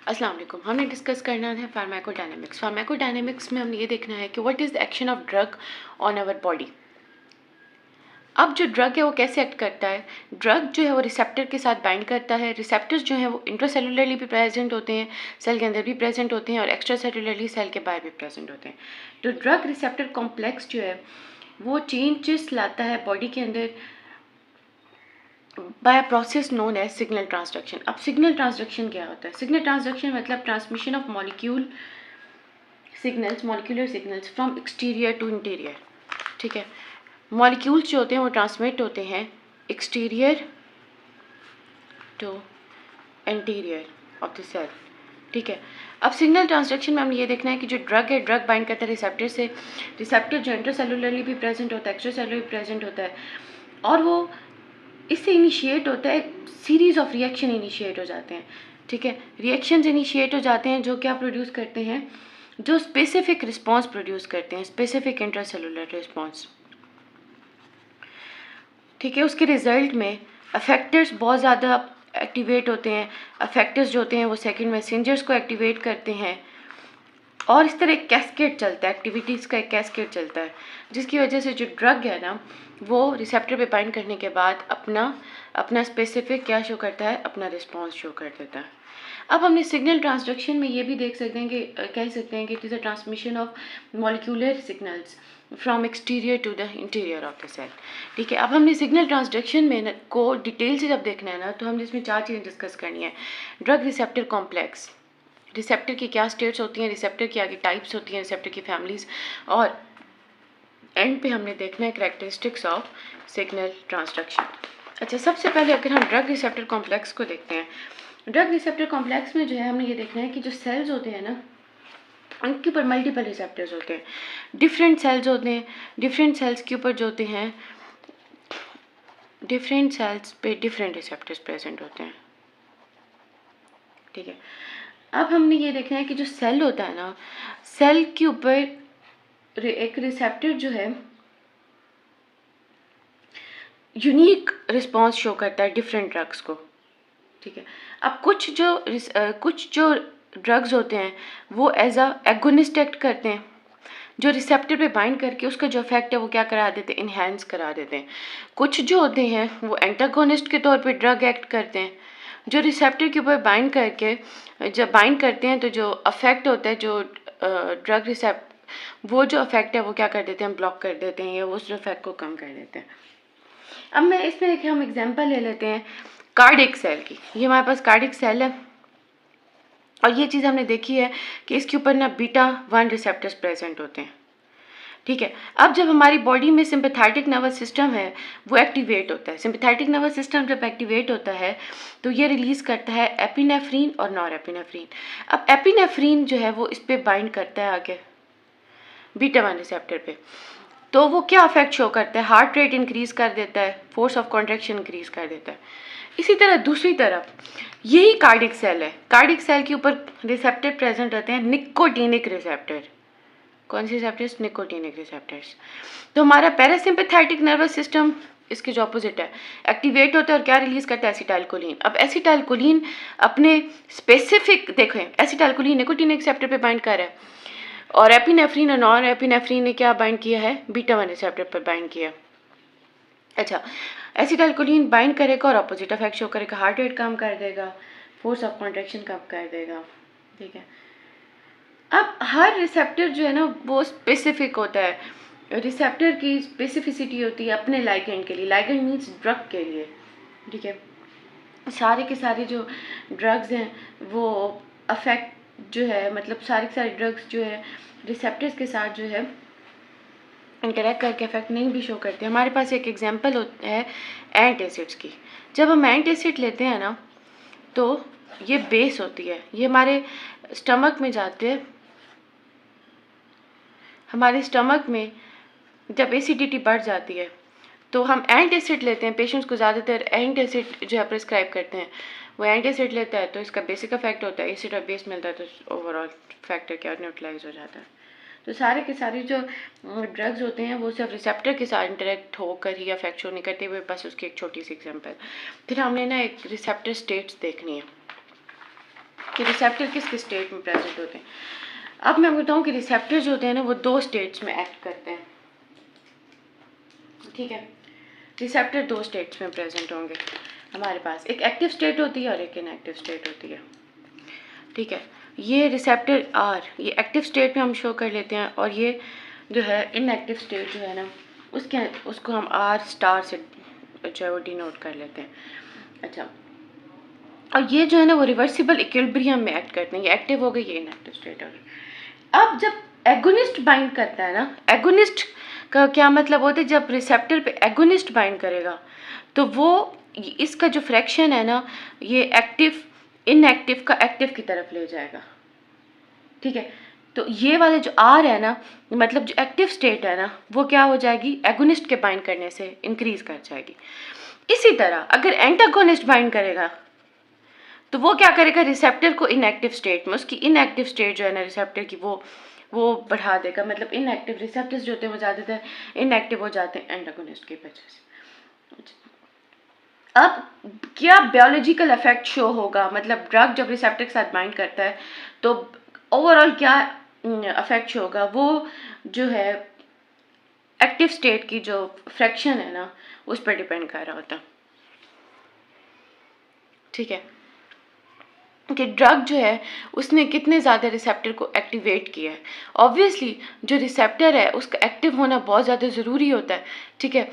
अस्सलाम वालेकुम। हमने डिस्कस करना है फार्माकोडायनेमिक्स। फार्माकोडायनेमिक्स में हमने ये देखना है कि what is the action of drug on our body. अब जो ड्रग है वो कैसे एक्ट करता है। ड्रग जो है वो रिसेप्टर के साथ बाइंड करता है। रिसेप्टर्स जो हैं वो इंट्रासेलुलरली भी प्रेजेंट होते हैं, सेल के अंदर भी प्रेजेंट होते हैं, और एक्स्ट्रा सेलुलरली सेल के बाहर भी प्रेजेंट होते हैं। तो ड्रग रिसेप्टर कॉम्प्लेक्स जो है वो चेंजेस लाता है बॉडी के अंदर by a process known as signal transduction. अब सिग्नल ट्रांसडक्शन क्या होता है? सिग्नल ट्रांसडक्शन मतलब transmission of molecular signals from exterior to interior. ठीक है, मॉलिक्यूल्स जो होते हैं वो ट्रांसमिट होते हैं exterior to interior of the cell. ठीक है, अब सिग्नल ट्रांसडक्शन में हमने ये देखना है कि जो ड्रग है, ड्रग बाइंड करता है रिसेप्टर से। रिसेप्टर जो इंट्रासेलुलरली भी प्रेजेंट होता है, एक्स्ट्रा सेलुलर भी प्रेजेंट होता है, और वो इससे इनिशिएट होता है, सीरीज़ ऑफ रिएक्शन इनिशिएट हो जाते हैं। ठीक है, रिएक्शंस इनिशिएट हो जाते हैं जो क्या प्रोड्यूस करते हैं, जो स्पेसिफिक रिस्पॉन्स प्रोड्यूस करते हैं, स्पेसिफिक इंट्रासेलुलर रिस्पॉन्स। ठीक है, उसके रिजल्ट में अफेक्टर्स बहुत ज़्यादा एक्टिवेट होते हैं। अफेक्टर्स जो होते हैं वो सेकेंड मैसेंजर्स को एक्टिवेट करते हैं, और इस तरह एक कैस्केड चलता है, एक्टिविटीज़ का एक कैस्केड चलता है, जिसकी वजह से जो ड्रग है ना वो रिसेप्टर पे बाइंड करने के बाद अपना स्पेसिफिक क्या शो करता है, अपना रिस्पॉन्स शो कर देता है। अब हमने सिग्नल ट्रांसडक्शन में ये भी देख सकते हैं कि कह सकते हैं कि it is a transmission of molecular signals from exterior to the interior of the cell. ठीक है, अब हमने सिग्नल ट्रांसडक्शन में को डिटेल से जब देखना है ना, तो हमने इसमें 4 चीज़ें डिस्कस करनी है। ड्रग रिसेप्टर कॉम्प्लेक्स, रिसेप्टर की क्या स्टेट्स होती हैं, रिसेप्टर की आगे टाइप्स होती हैं, रिसेप्टर की फैमिलीज, और एंड पे हमने देखना है कैरेक्टरिस्टिक्स ऑफ सिग्नल ट्रांसडक्शन। अच्छा, सबसे पहले अगर हम ड्रग रिसेप्टर कॉम्प्लेक्स को देखते हैं, ड्रग रिसेप्टर कॉम्प्लेक्स में जो है हमने ये देखना है कि जो सेल्स होते हैं ना, उनके ऊपर मल्टीपल रिसेप्टर्स होते हैं, डिफरेंट सेल्स होते हैं। डिफरेंट सेल्स के ऊपर जो होते हैं, डिफरेंट सेल्स पे डिफरेंट रिसेप्टर्स प्रेजेंट होते हैं। ठीक है, अब हमने ये देखना है कि जो सेल होता है ना, सेल के ऊपर एक रिसेप्टर जो है यूनिक रिस्पॉन्स शो करता है डिफरेंट ड्रग्स को। ठीक है, अब कुछ जो ड्रग्स होते हैं वो एज अ एगोनिस्ट एक्ट करते हैं, जो रिसेप्टर पे बाइंड करके उसका जो इफेक्ट है वो क्या करा देते हैं, इन्हेंस करा देते हैं। कुछ जो होते हैं वो एंटागोनिस्ट के तौर पे ड्रग एक्ट करते हैं, जो रिसेप्टर के ऊपर बाइंड करके जब बाइंड करते हैं तो जो अफेक्ट होता है, जो ड्रग वो जो अफेक्ट है वो क्या कर देते हैं, ब्लॉक कर देते हैं या उस इफेक्ट को कम कर देते हैं। अब मैं इसमें एक हम एग्जांपल ले लेते हैं कार्डिक सेल की। ये हमारे पास कार्डिक सेल है, और ये चीज़ हमने देखी है कि इसके ऊपर ना β1 रिसेप्टर्स प्रेजेंट होते हैं। ठीक है, अब जब हमारी बॉडी में सिंपैथेटिक नर्वस सिस्टम है वो एक्टिवेट होता है। सिंपैथेटिक नर्वस सिस्टम जब एक्टिवेट होता है तो ये रिलीज़ करता है एपिनेफ्रीन और नॉर एपिनेफ्रीन। अब एपिनेफ्रीन जो है वो इस पर बाइंड करता है आगे β1 रिसेप्टर पे, तो वो क्या अफेक्ट शो करता है, हार्ट रेट इंक्रीज़ कर देता है, फोर्स ऑफ कॉन्ट्रैक्शन इंक्रीज़ कर देता है। इसी तरह दूसरी तरफ यही कार्डिक सेल है, कार्डिक सेल के ऊपर रिसेप्टर प्रेजेंट रहते हैं, निकोटीनिक रिसेप्टर। कौन से रिसेप्टर्स? Nicotinic receptors. तो हमारा पैरासिम्पैथेटिक नर्वस सिस्टम इसके जो ऑपोजिट है, एक्टिवेट होता है और क्या रिलीज करता है, एसिटाइलकोलिन। अब एसिटाइलकोलिन अपने स्पेसिफिक देखें, एसिटाइलकोलिन निकोटीनिक रिसेप्टर पे बाइंड कर रहा है, और एपिनेफ्रीन और नॉन एपिनेफ्रीन ने क्या बाइंड किया है, β1 रिसेप्टर पर बाइंड किया। अच्छा, एसिटाइलकोलिन बाइंड करेगा और अपोजिट इफेक्ट शो करेगा, हार्ट रेट कम कर देगा, फोर्स ऑफ कॉन्ट्रैक्शन कम कर देगा। ठीक है, अब हर रिसेप्टर जो है ना वो स्पेसिफिक होता है, रिसेप्टर की स्पेसिफिसिटी होती है अपने लाइगेंड के लिए, लाइगेंड मीन्स ड्रग के लिए। ठीक है, सारे के सारे जो ड्रग्स हैं वो अफेक्ट जो है, मतलब सारे के सारे ड्रग्स जो है रिसेप्टर्स के साथ जो है इंटरेक्ट करके इफेक्ट नहीं भी शो करते। हमारे पास एक एग्जांपल होता है एंटासिड्स की। जब हम एंटासिड लेते हैं ना तो ये बेस होती है, ये हमारे स्टमक में जाते हैं। हमारे स्टमक में जब एसिडिटी बढ़ जाती है तो हम एंटासिड लेते हैं। पेशेंट्स को ज़्यादातर एंटासिड जो है प्रिस्क्राइब करते हैं, वो एंटासिड लेता है तो इसका बेसिक इफेक्ट होता है, एसिड और बेस मिलता है तो ओवरऑल फैक्टर क्या न्यूट्रलाइज हो जाता है। तो सारे के सारे जो ड्रग्स होते हैं वो सिर्फ रिसेप्टर के साथ इंटरेक्ट होकर ही अफेक्ट शो नहीं करते हुए, बस उसकी एक छोटी सी एग्जांपल। फिर हमने ना एक रिसेप्टर स्टेट्स देखनी है। कि रिसेप्टर किस किस स्टेट में प्रेजेंट होते हैं। अब मैं बताऊँ कि रिसेप्टर जो होते हैं ना वो 2 स्टेट्स में एक्ट करते हैं, ठीक है। रिसेप्टर 2 स्टेट्स में प्रेजेंट होंगे हमारे पास, एक एक्टिव स्टेट होती है और एक इनएक्टिव स्टेट होती है, ठीक है। ये रिसेप्टर आर ये एक्टिव स्टेट में हम शो कर लेते हैं, और ये जो है इनएक्टिव स्टेट जो है ना उसको हम आर स्टार से जो है वो डिनोट कर लेते हैं। अच्छा, और ये जो है ना वो रिवर्सिबल इक्विलिब्रियम में एक्ट करते हैं, ये एक्टिव हो गई, ये इनएक्टिव स्टेट हो गई। अब जब एगोनिस्ट बाइंड करता है ना, एगोनिस्ट का क्या मतलब होता है, जब रिसेप्टर पे एगोनिस्ट बाइंड करेगा तो वो इसका जो फ्रैक्शन है ना ये एक्टिव इनएक्टिव का एक्टिव की तरफ ले जाएगा, ठीक है। तो ये वाले जो आर है ना, मतलब जो एक्टिव स्टेट है ना वो क्या हो जाएगी, एगोनिस्ट के बाइंड करने से इंक्रीज कर जाएगी। इसी तरह अगर एंटागोनिस्ट बाइंड करेगा तो वो क्या करेगा, रिसेप्टर को इनएक्टिव स्टेट में, उसकी इनएक्टिव स्टेट जो है ना रिसेप्टर की वो बढ़ा देगा, मतलब इनएक्टिव रिसेप्टर्स जो होते हैं वो ज़्यादातर इनएक्टिव हो जाते हैं एंटागोनिस्ट की वजह से। अब क्या बायोलॉजिकल इफेक्ट शो होगा, मतलब ड्रग जब रिसेप्टर के साथ बाइंड करता है तो ओवरऑल क्या इफेक्ट शो होगा, वो जो है एक्टिव स्टेट की जो फ्रैक्शन है ना उस पर डिपेंड कर रहा होता है, ठीक है, कि ड्रग जो है उसने कितने ज़्यादा रिसेप्टर को एक्टिवेट किया है। ऑब्वियसली जो रिसेप्टर है उसका एक्टिव होना बहुत ज़्यादा ज़रूरी होता है, ठीक है।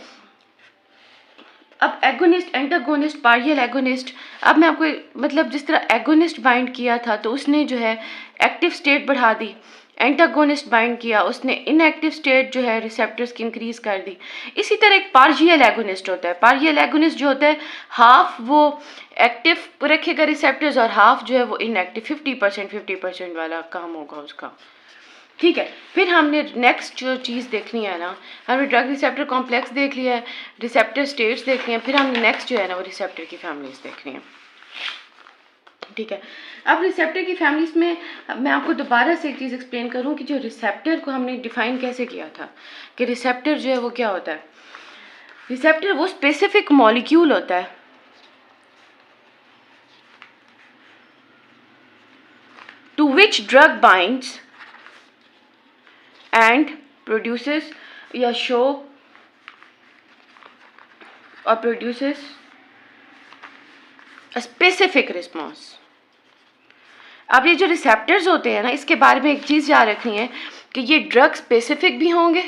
अब एगोनिस्ट, एंटागोनिस्ट, पार्शियल एगोनिस्ट, अब मैं आपको मतलब जिस तरह एगोनिस्ट बाइंड किया था तो उसने जो है एक्टिव स्टेट बढ़ा दी, एंटागोनिस्ट बाइंड किया उसने इनएक्टिव स्टेट जो है रिसेप्टर्स की इंक्रीज कर दी। इसी तरह एक पार्शियल एगोनिस्ट होता है, पार्शियल एगोनिस्ट जो होता है हाफ वो एक्टिव रखेगा रिसेप्टर्स और हाफ जो है वो इनएक्टिव, 50% वाला काम होगा उसका, ठीक है। फिर हमने नेक्स्ट जो चीज़ देखनी है ना, हमने ड्रग रिसेप्टर कॉम्प्लेक्स देख लिया है, रिसेप्टर स्टेट्स देखनी है, फिर हमने नेक्स्ट जो है ना वो रिसेप्टर की फैमिलीज देखनी है, ठीक है। अब रिसेप्टर की फैमिलीज में मैं आपको दोबारा से एक चीज़ एक्सप्लेन करूँ कि जो रिसेप्टर को हमने डिफाइन कैसे किया था, कि रिसेप्टर जो है वो क्या होता है, रिसेप्टर वो स्पेसिफिक मॉलिक्यूल होता है to which drug binds and produces या show or produces a specific response। अब ये जो रिसेप्टर्स होते हैं ना इसके बारे में एक चीज़ याद रखनी है कि ये ड्रग स्पेसिफिक भी होंगे,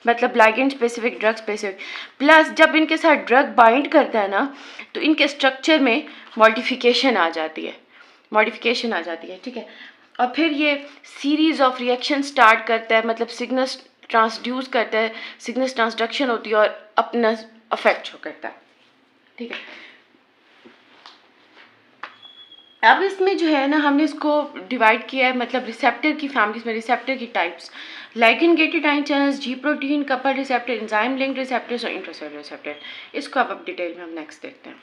मतलब ligand specific, drug specific, plus जब इनके साथ ड्रग बाइंड करता है ना तो इनके स्ट्रक्चर में मॉडिफिकेशन आ जाती है, ठीक है। और फिर ये सीरीज ऑफ रिएक्शन स्टार्ट करता है, मतलब सिग्नल्स ट्रांसड्यूस करता है, सिग्नल्स ट्रांसडक्शन होती है और अपना अफेक्ट शो करता है, ठीक है। अब इसमें जो है ना हमने इसको डिवाइड किया है, मतलब रिसेप्टर की फैमिलीज में, रिसेप्टर की types, ligand gated ion channels, जी protein, couple receptor, enzyme linked receptors और इंट्रासेलुलर रिसेप्टर। इसको अब डिटेल में हम नेक्स्ट देखते हैं।